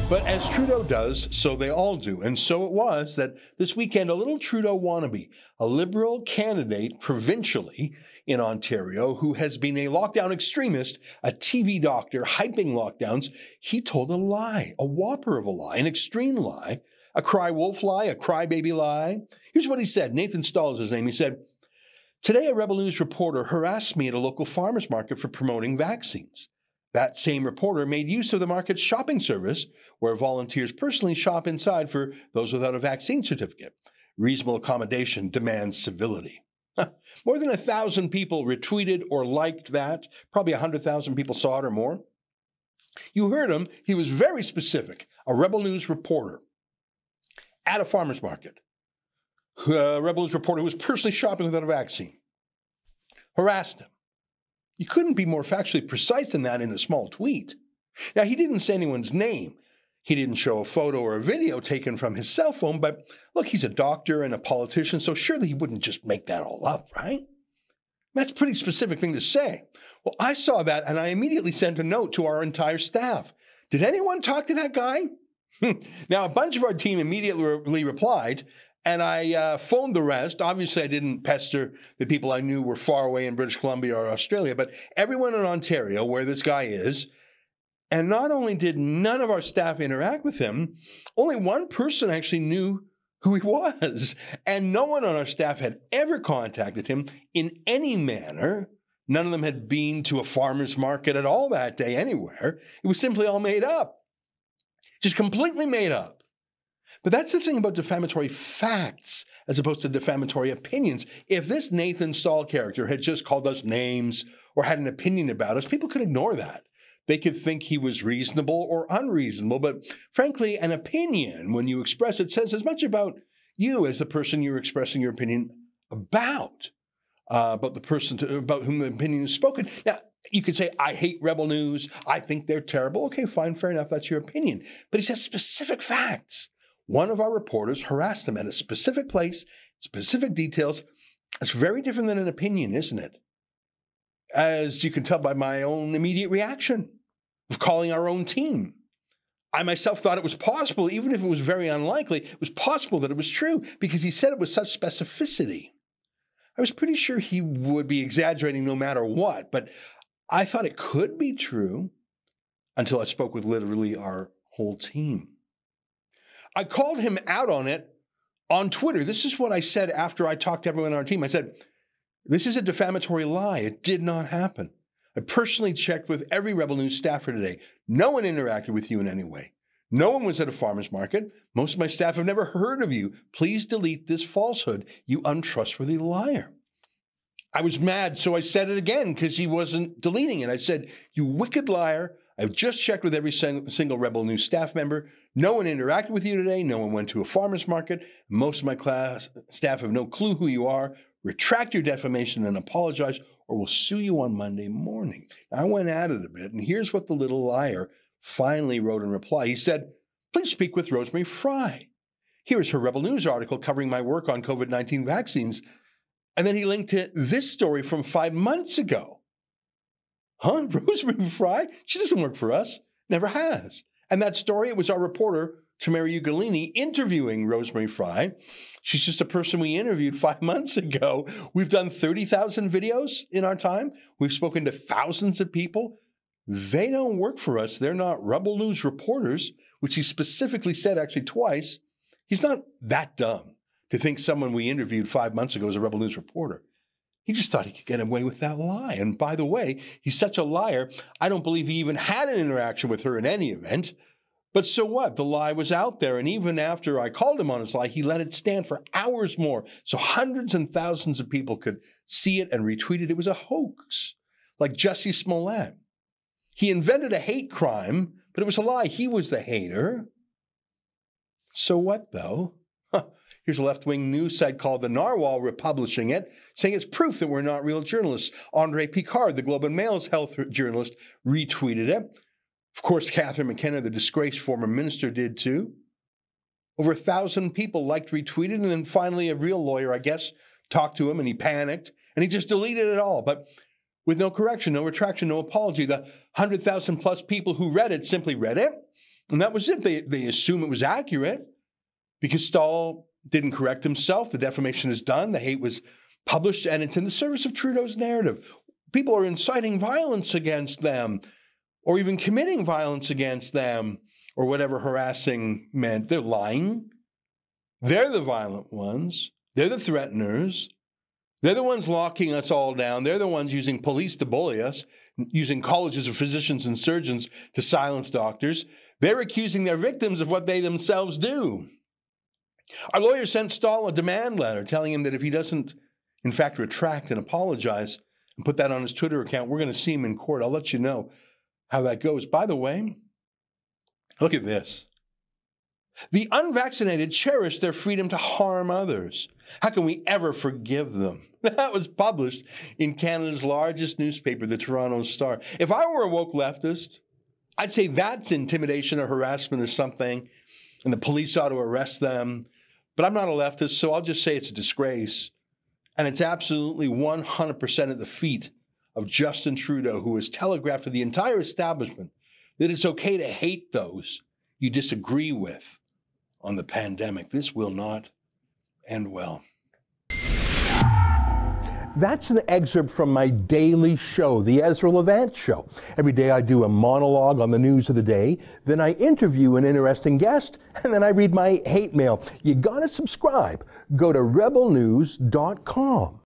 But as Trudeau does, so they all do. And so it was that this weekend, a little Trudeau wannabe, a Liberal candidate provincially in Ontario who has been a lockdown extremist, a TV doctor hyping lockdowns, he told a lie, a whopper of a lie, an extreme lie, a cry wolf lie, a crybaby lie. Here's what he said. Nathan Stahl is his name. He said, "Today, a Rebel News reporter harassed me at a local farmer's market for promoting vaccines. That same reporter made use of the market's shopping service, where volunteers personally shop inside for those without a vaccine certificate. Reasonable accommodation demands civility." More than 1,000 people retweeted or liked that. Probably 100,000 people saw it or more. You heard him. He was very specific. A Rebel News reporter at a farmer's market. A Rebel News reporter who was personally shopping without a vaccine. Harassed him. You couldn't be more factually precise than that in a small tweet. Now, he didn't say anyone's name. He didn't show a photo or a video taken from his cell phone, but look, he's a doctor and a politician, so surely he wouldn't just make that all up, right? That's a pretty specific thing to say. Well, I saw that and I immediately sent a note to our entire staff. Did anyone talk to that guy? Now, a bunch of our team immediately replied, and I phoned the rest. Obviously, I didn't pester the people I knew were far away in British Columbia or Australia, but everyone in Ontario, where this guy is. And not only did none of our staff interact with him, only one person actually knew who he was. And no one on our staff had ever contacted him in any manner. None of them had been to a farmer's market at all that day anywhere. It was simply all made up. Just completely made up. But that's the thing about defamatory facts as opposed to defamatory opinions. If this Nathan Stahl character had just called us names or had an opinion about us, people could ignore that. They could think he was reasonable or unreasonable. But frankly, an opinion, when you express it, says as much about you as the person you're expressing your opinion about the person about whom the opinion is spoken. Now, you could say, I hate Rebel News. I think they're terrible. Okay, fine, fair enough. That's your opinion. But he says specific facts. One of our reporters harassed him at a specific place, specific details. It's very different than an opinion, isn't it? As you can tell by my own immediate reaction of calling our own team. I myself thought it was possible, even if it was very unlikely, it was possible that it was true because he said it with such specificity. I was pretty sure he would be exaggerating no matter what, but I thought it could be true until I spoke with literally our whole team. I called him out on it on Twitter. This is what I said after I talked to everyone on our team. I said, this is a defamatory lie. It did not happen. I personally checked with every Rebel News staffer today. No one interacted with you in any way. No one was at a farmer's market. Most of my staff have never heard of you. Please delete this falsehood, you untrustworthy liar. I was mad, so I said it again because he wasn't deleting it. I said, you wicked liar. I've just checked with every single Rebel News staff member. No one interacted with you today. No one went to a farmer's market. Most of my staff have no clue who you are. Retract your defamation and apologize, or we'll sue you on Monday morning. I went at it a bit, and here's what the little liar finally wrote in reply. He said, please speak with Rosemary Fry. Here is her Rebel News article covering my work on COVID-19 vaccines. And then he linked to this story from 5 months ago. Huh? Rosemary Fry? She doesn't work for us. Never has. And that story, it was our reporter, Tamara Ugolini, interviewing Rosemary Fry. She's just a person we interviewed 5 months ago. We've done 30,000 videos in our time. We've spoken to thousands of people. They don't work for us. They're not Rebel News reporters, which he specifically said actually twice. He's not that dumb to think someone we interviewed 5 months ago is a Rebel News reporter. He just thought he could get away with that lie. And by the way, he's such a liar, I don't believe he even had an interaction with her in any event. But so what? The lie was out there. And even after I called him on his lie, he let it stand for hours more. So hundreds and thousands of people could see it and retweet it. It was a hoax, like Jussie Smollett. He invented a hate crime, but it was a lie. He was the hater. So what, though? Here's a left-wing news site called The Narwhal republishing it, saying it's proof that we're not real journalists. Andre Picard, the Globe and Mail's health journalist, retweeted it. Of course, Catherine McKenna, the disgraced former minister, did too. Over 1,000 people liked, retweeted, and then finally a real lawyer, I guess, talked to him, and he panicked, and he just deleted it all. But with no correction, no retraction, no apology, the 100,000 plus people who read it simply read it, And that was it. They assume it was accurate because Stahl didn't correct himself. The defamation is done. The hate was published, and it's in the service of Trudeau's narrative. People are inciting violence against them or even committing violence against them or whatever harassing meant. They're lying. They're the violent ones. They're the threateners. They're the ones locking us all down. They're the ones using police to bully us, using colleges of physicians and surgeons to silence doctors. They're accusing their victims of what they themselves do. Our lawyer sent Stahl a demand letter telling him that if he doesn't, in fact, retract and apologize and put that on his Twitter account, we're going to see him in court. I'll let you know how that goes. By the way, look at this. The unvaccinated cherish their freedom to harm others. How can we ever forgive them? That was published in Canada's largest newspaper, the Toronto Star. If I were a woke leftist, I'd say that's intimidation or harassment or something, and the police ought to arrest them. But I'm not a leftist, so I'll just say it's a disgrace. And it's absolutely 100% at the feet of Justin Trudeau, who has telegraphed to the entire establishment that it's okay to hate those you disagree with on the pandemic. This will not end well. That's an excerpt from my daily show, The Ezra Levant Show. Every day I do a monologue on the news of the day, then I interview an interesting guest, and then I read my hate mail. You gotta subscribe. Go to rebelnews.com.